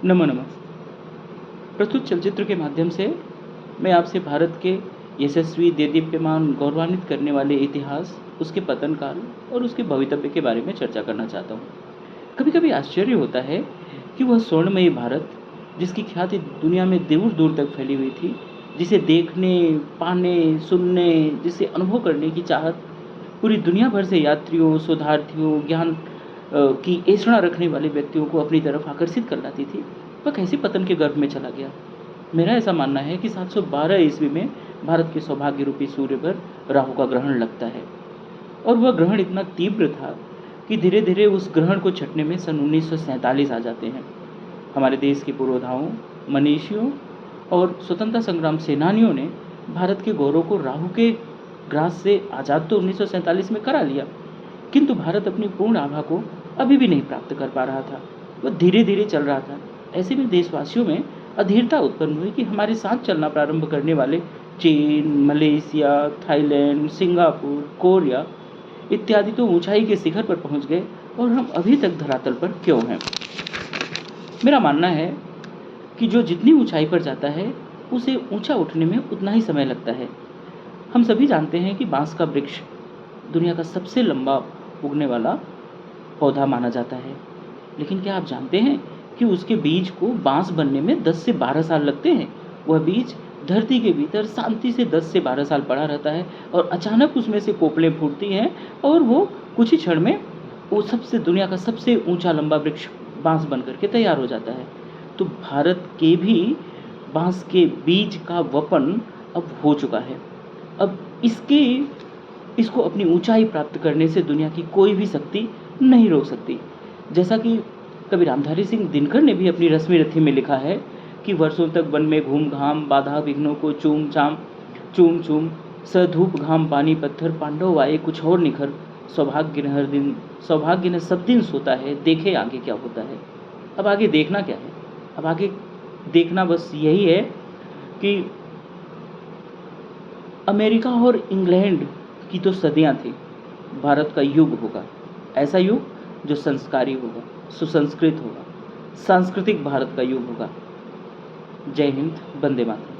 नमो नमः। प्रस्तुत चलचित्र के माध्यम से मैं आपसे भारत के यशस्वी, देदीप्यमान, गौरवान्वित करने वाले इतिहास, उसके पतन काल और उसके भवितव्य के बारे में चर्चा करना चाहता हूँ। कभी-कभी आश्चर्य होता है कि वह स्वर्णमयी भारत, जिसकी ख्याति दुनिया में दूर-दूर तक फैली हुई थी, जिसे देखने, पाने, सुनने, जिसे अनुभव करने की चाहत पूरी दुनिया भर से यात्रियों, शोधार्थियों, ज्ञान की ऐंठना रखने वाले व्यक्तियों को अपनी तरफ आकर्षित कर लाती थी, वह कैसे पतन के गर्भ में चला गया। मेरा ऐसा मानना है कि 712 ईस्वी में भारत के सौभाग्य रूपी सूर्य पर राहु का ग्रहण लगता है और वह ग्रहण इतना तीव्र था कि धीरे-धीरे उस ग्रहण को छँटने में सन 1947 आ जाते हैं। हमारे देश के पुरोधाओं, मनीषियों और स्वतंत्रता संग्राम सेनानियों ने भारत के गौरव को राहु के ग्रास से आज़ाद तो 1947 में करा लिया, किंतु भारत अपनी पूर्ण आभा को अभी भी नहीं प्राप्त कर पा रहा था। वह धीरे-धीरे चल रहा था। ऐसे में देशवासियों में अधीरता उत्पन्न हुई कि हमारे साथ चलना प्रारंभ करने वाले चीन, मलेशिया, थाईलैंड, सिंगापुर, कोरिया इत्यादि तो ऊंचाई के शिखर पर पहुंच गए और हम अभी तक धरातल पर क्यों हैं। मेरा मानना है कि जो जितनी ऊंचाई पर जाता है, उसे ऊंचा उठने में उतना ही समय लगता है। हम सभी जानते हैं कि बांस का वृक्ष दुनिया का सबसे लंबा उगने वाला पौधा माना जाता है, लेकिन क्या आप जानते हैं कि उसके बीज को बांस बनने में 10 से 12 साल लगते हैं। वह बीज धरती के भीतर शांति से 10 से 12 साल पड़ा रहता है और अचानक उसमें से कोपलें फूटती हैं और वो कुछ ही क्षण में वो सबसे दुनिया का सबसे ऊंचा लंबा वृक्ष बांस बन करके तैयार हो जाता है। तो भारत के भी बांस के बीज का वपन अब हो चुका है। अब इसको अपनी ऊंचाई प्राप्त करने से दुनिया की कोई भी शक्ति नहीं रोक सकती। जैसा कि कवि रामधारी सिंह दिनकर ने भी अपनी रश्मि रथी में लिखा है कि वर्षों तक वन में घूम घाम, बाधा विघ्नों को चूम चाम, चूम चूम, सधूप घाम पानी पत्थर, पांडव आए कुछ और निखर, सौभाग्य न सब दिन सोता है, देखे आगे क्या होता है। अब आगे देखना क्या है? अब आगे देखना बस यही है कि अमेरिका और इंग्लैंड की तो सदियां थी, भारत का युग होगा। ऐसा युग जो संस्कारी होगा, सुसंस्कृत होगा, सांस्कृतिक भारत का युग होगा। जय हिंद, वंदे मातरम।